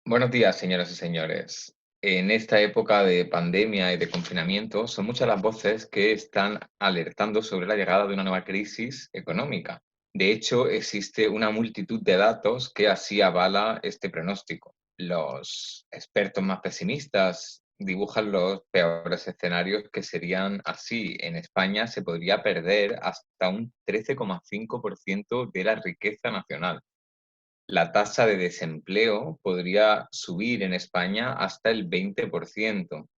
Buenos días, señoras y señores. En esta época de pandemia y de confinamiento, son muchas las voces que están alertando sobre la llegada de una nueva crisis económica. De hecho, existe una multitud de datos que así avala este pronóstico. Los expertos más pesimistas dibujan los peores escenarios que serían así. En España se podría perder hasta un 13,5% de la riqueza nacional. La tasa de desempleo podría subir en España hasta el 20%.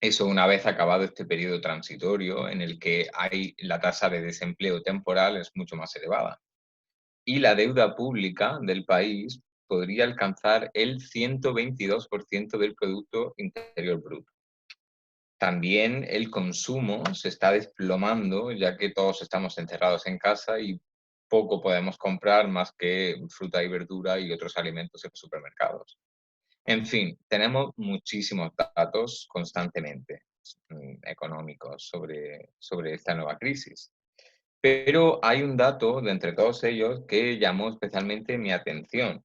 Eso una vez acabado este periodo transitorio en el que la tasa de desempleo temporal es mucho más elevada. Y la deuda pública del país podría alcanzar el 122% del Producto Interior Bruto. También el consumo se está desplomando, ya que todos estamos encerrados en casa y poco podemos comprar más que fruta y verdura y otros alimentos en los supermercados. En fin, tenemos muchísimos datos constantemente económicos sobre esta nueva crisis. Pero hay un dato de entre todos ellos que llamó especialmente mi atención.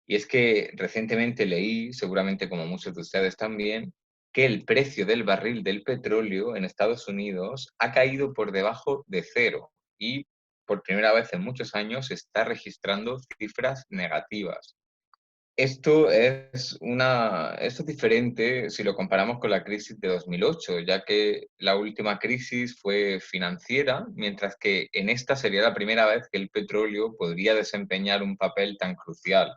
Y es que recientemente leí, seguramente como muchos de ustedes también, que el precio del barril del petróleo en Estados Unidos ha caído por debajo de cero y por primera vez en muchos años está registrando cifras negativas. Esto es diferente si lo comparamos con la crisis de 2008, ya que la última crisis fue financiera, mientras que en esta sería la primera vez que el petróleo podría desempeñar un papel tan crucial.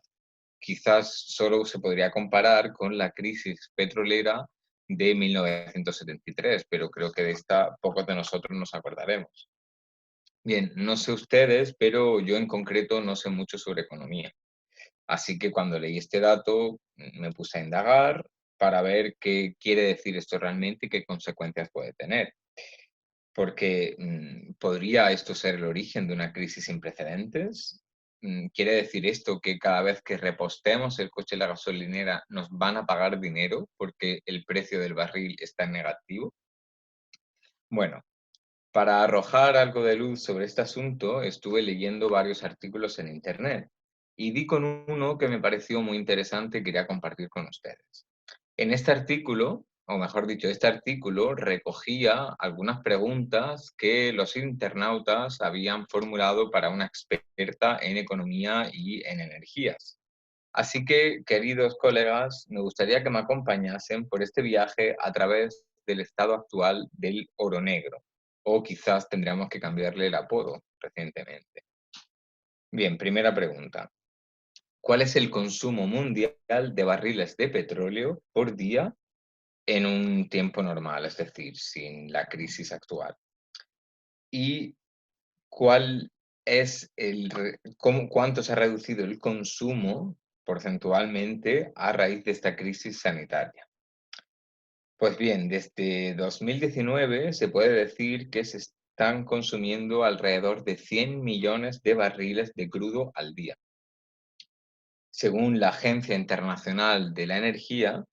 Quizás solo se podría comparar con la crisis petrolera de 1973, pero creo que de esta pocos de nosotros nos acordaremos. Bien, no sé ustedes, pero yo en concreto no sé mucho sobre economía. Así que cuando leí este dato me puse a indagar para ver qué quiere decir esto realmente y qué consecuencias puede tener. Porque, ¿podría esto ser el origen de una crisis sin precedentes? ¿Quiere decir esto que cada vez que repostemos el coche en la gasolinera nos van a pagar dinero porque el precio del barril está en negativo? Bueno, para arrojar algo de luz sobre este asunto, estuve leyendo varios artículos en Internet y di con uno que me pareció muy interesante y quería compartir con ustedes. En este artículo, o mejor dicho, este artículo recogía algunas preguntas que los internautas habían formulado para una experta en economía y en energías. Así que, queridos colegas, me gustaría que me acompañasen por este viaje a través del estado actual del oro negro, o quizás tendríamos que cambiarle el apodo recientemente. Bien, primera pregunta. ¿Cuál es el consumo mundial de barriles de petróleo por día en un tiempo normal, es decir, sin la crisis actual? ¿Y cuál es cuánto se ha reducido el consumo porcentualmente a raíz de esta crisis sanitaria? Pues bien, desde 2019 se puede decir que se están consumiendo alrededor de 100 millones de barriles de crudo al día. Según la Agencia Internacional de la Energía,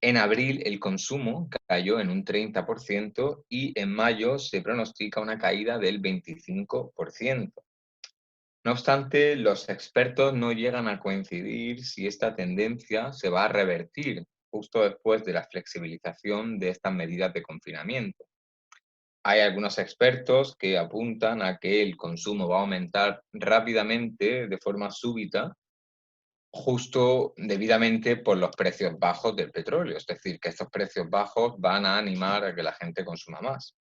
en abril el consumo cayó en un 30% y en mayo se pronostica una caída del 25%. No obstante, los expertos no llegan a coincidir si esta tendencia se va a revertir justo después de la flexibilización de estas medidas de confinamiento. Hay algunos expertos que apuntan a que el consumo va a aumentar rápidamente de forma súbita justo debidamente por los precios bajos del petróleo, es decir, que estos precios bajos van a animar a que la gente consuma más.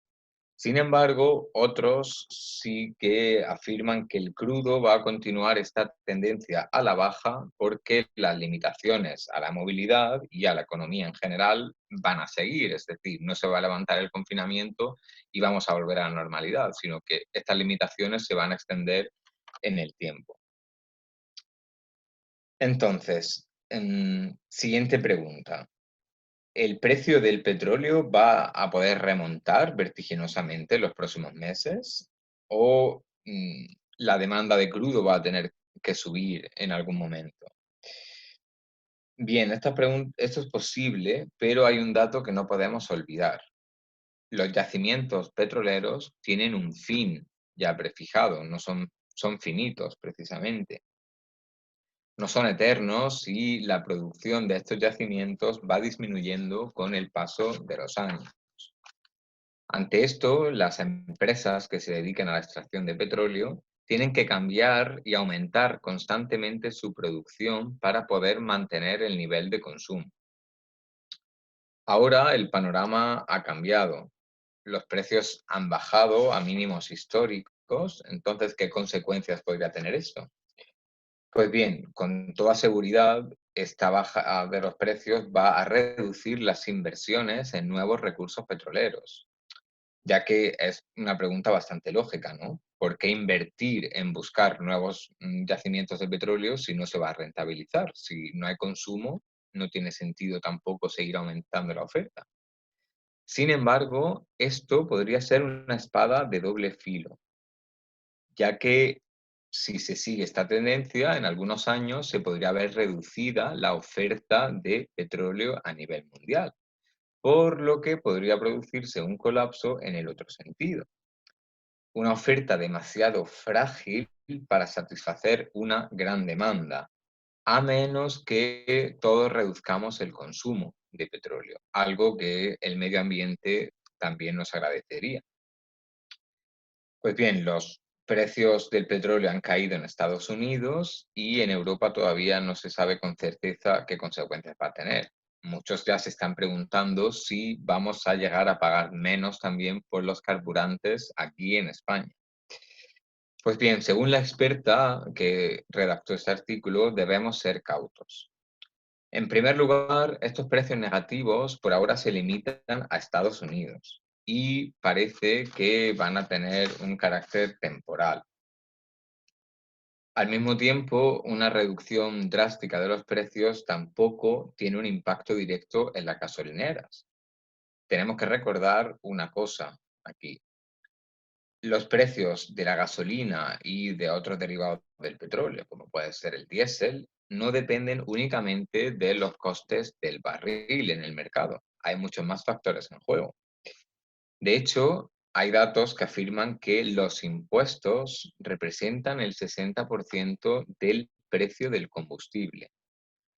Sin embargo, otros sí que afirman que el crudo va a continuar esta tendencia a la baja porque las limitaciones a la movilidad y a la economía en general van a seguir, es decir, no se va a levantar el confinamiento y vamos a volver a la normalidad, sino que estas limitaciones se van a extender en el tiempo. Entonces, siguiente pregunta. ¿El precio del petróleo va a poder remontar vertiginosamente en los próximos meses? ¿O la demanda de crudo va a tener que subir en algún momento? Bien, esto es posible, pero hay un dato que no podemos olvidar. Los yacimientos petroleros tienen un fin ya prefijado, no son finitos precisamente. no son eternos y la producción de estos yacimientos va disminuyendo con el paso de los años. Ante esto, las empresas que se dedican a la extracción de petróleo tienen que cambiar y aumentar constantemente su producción para poder mantener el nivel de consumo. Ahora el panorama ha cambiado. Los precios han bajado a mínimos históricos. Entonces, ¿qué consecuencias podría tener esto? Pues bien, con toda seguridad, esta baja de los precios va a reducir las inversiones en nuevos recursos petroleros, ya que es una pregunta bastante lógica, ¿no? ¿Por qué invertir en buscar nuevos yacimientos de petróleo si no se va a rentabilizar? Si no hay consumo, no tiene sentido tampoco seguir aumentando la oferta. Sin embargo, esto podría ser una espada de doble filo, ya que si se sigue esta tendencia, en algunos años se podría ver reducida la oferta de petróleo a nivel mundial, por lo que podría producirse un colapso en el otro sentido. Una oferta demasiado frágil para satisfacer una gran demanda, a menos que todos reduzcamos el consumo de petróleo, algo que el medio ambiente también nos agradecería. Pues bien, los precios del petróleo han caído en Estados Unidos y en Europa todavía no se sabe con certeza qué consecuencias va a tener. Muchos ya se están preguntando si vamos a llegar a pagar menos también por los carburantes aquí en España. Pues bien, según la experta que redactó este artículo, debemos ser cautos. En primer lugar, estos precios negativos por ahora se limitan a Estados Unidos y parece que van a tener un carácter temporal. Al mismo tiempo, una reducción drástica de los precios tampoco tiene un impacto directo en las gasolineras. Tenemos que recordar una cosa aquí. Los precios de la gasolina y de otros derivados del petróleo, como puede ser el diésel, no dependen únicamente de los costes del barril en el mercado. Hay muchos más factores en juego. De hecho, hay datos que afirman que los impuestos representan el 60% del precio del combustible,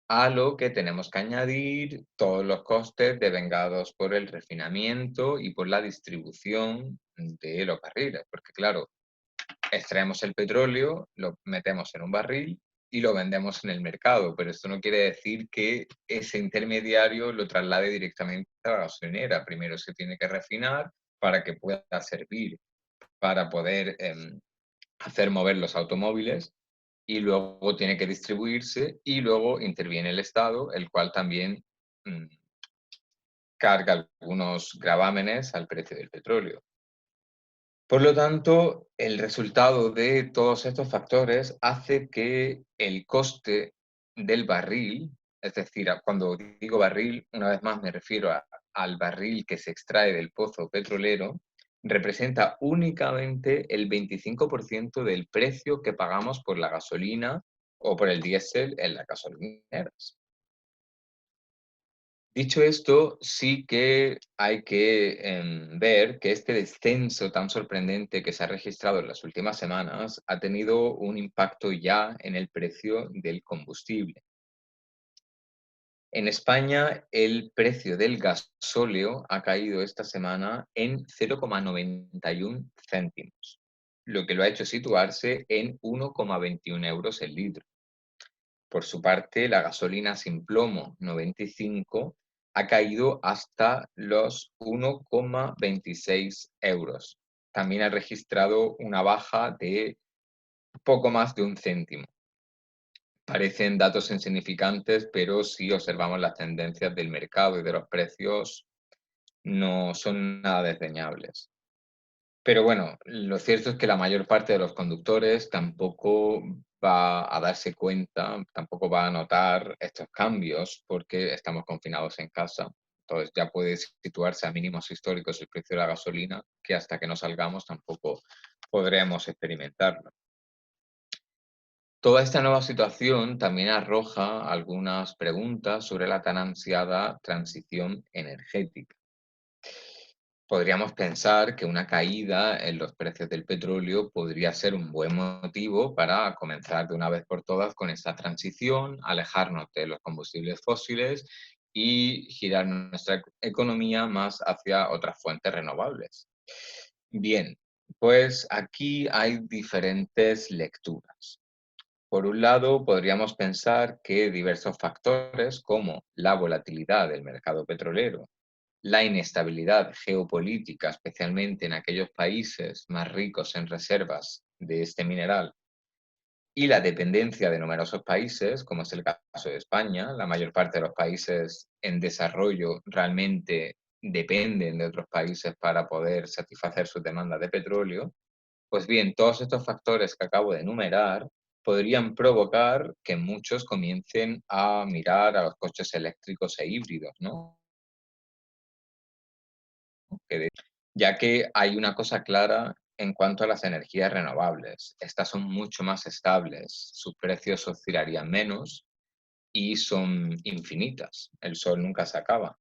a lo que tenemos que añadir todos los costes devengados por el refinamiento y por la distribución de los barriles, porque claro, extraemos el petróleo, lo metemos en un barril y lo vendemos en el mercado, pero esto no quiere decir que ese intermediario lo traslade directamente a la gasolinera. Primero se tiene que refinar para que pueda servir para poder hacer mover los automóviles y luego tiene que distribuirse y luego interviene el Estado, el cual también mm, carga algunos gravámenes al precio del petróleo. Por lo tanto, el resultado de todos estos factores hace que el coste del barril, es decir, cuando digo barril, una vez más me refiero al barril que se extrae del pozo petrolero, representa únicamente el 25% del precio que pagamos por la gasolina o por el diésel en las gasolineras. Dicho esto, sí que hay que ver que este descenso tan sorprendente que se ha registrado en las últimas semanas ha tenido un impacto ya en el precio del combustible. En España, el precio del gasóleo ha caído esta semana en 0,91 céntimos, lo que lo ha hecho situarse en 1,21 euros el litro. Por su parte, la gasolina sin plomo 95 ha caído hasta los 1,26 euros. También ha registrado una baja de poco más de un céntimo. Parecen datos insignificantes, pero si observamos las tendencias del mercado y de los precios, no son nada desdeñables. Pero bueno, lo cierto es que la mayor parte de los conductores tampoco va a darse cuenta, tampoco va a notar estos cambios porque estamos confinados en casa. Entonces ya puede situarse a mínimos históricos el precio de la gasolina, que hasta que no salgamos tampoco podremos experimentarlo. Toda esta nueva situación también arroja algunas preguntas sobre la tan ansiada transición energética. Podríamos pensar que una caída en los precios del petróleo podría ser un buen motivo para comenzar de una vez por todas con esta transición, alejarnos de los combustibles fósiles y girar nuestra economía más hacia otras fuentes renovables. Bien, pues aquí hay diferentes lecturas. Por un lado, podríamos pensar que diversos factores como la volatilidad del mercado petrolero, la inestabilidad geopolítica, especialmente en aquellos países más ricos en reservas de este mineral, y la dependencia de numerosos países, como es el caso de España, la mayor parte de los países en desarrollo realmente dependen de otros países para poder satisfacer sus demandas de petróleo, pues bien, todos estos factores que acabo de enumerar podrían provocar que muchos comiencen a mirar a los coches eléctricos e híbridos, ¿no? Ya que hay una cosa clara en cuanto a las energías renovables. Estas son mucho más estables, sus precios oscilarían menos y son infinitas. El sol nunca se acaba.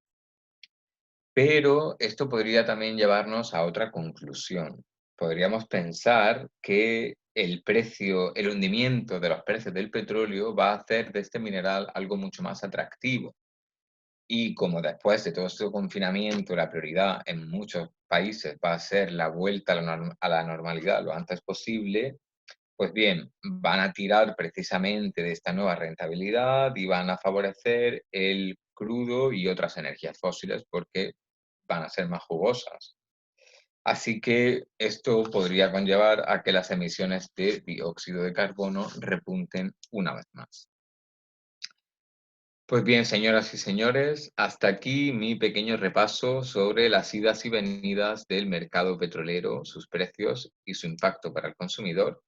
Pero esto podría también llevarnos a otra conclusión. Podríamos pensar que el hundimiento de los precios del petróleo va a hacer de este mineral algo mucho más atractivo. Y como después de todo este confinamiento, la prioridad en muchos países va a ser la vuelta a a la normalidad lo antes posible, pues bien, van a tirar precisamente de esta nueva rentabilidad y van a favorecer el crudo y otras energías fósiles porque van a ser más jugosas. Así que esto podría conllevar a que las emisiones de dióxido de carbono repunten una vez más. Pues bien, señoras y señores, hasta aquí mi pequeño repaso sobre las idas y venidas del mercado petrolero, sus precios y su impacto para el consumidor.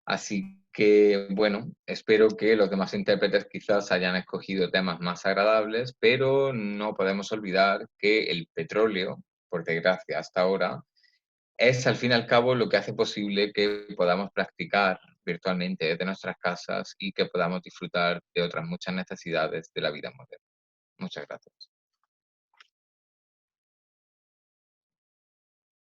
Así que, bueno, espero que los demás intérpretes quizás hayan escogido temas más agradables, pero no podemos olvidar que el petróleo, por desgracia hasta ahora, es al fin y al cabo lo que hace posible que podamos practicar virtualmente desde nuestras casas y que podamos disfrutar de otras muchas necesidades de la vida moderna. Muchas gracias.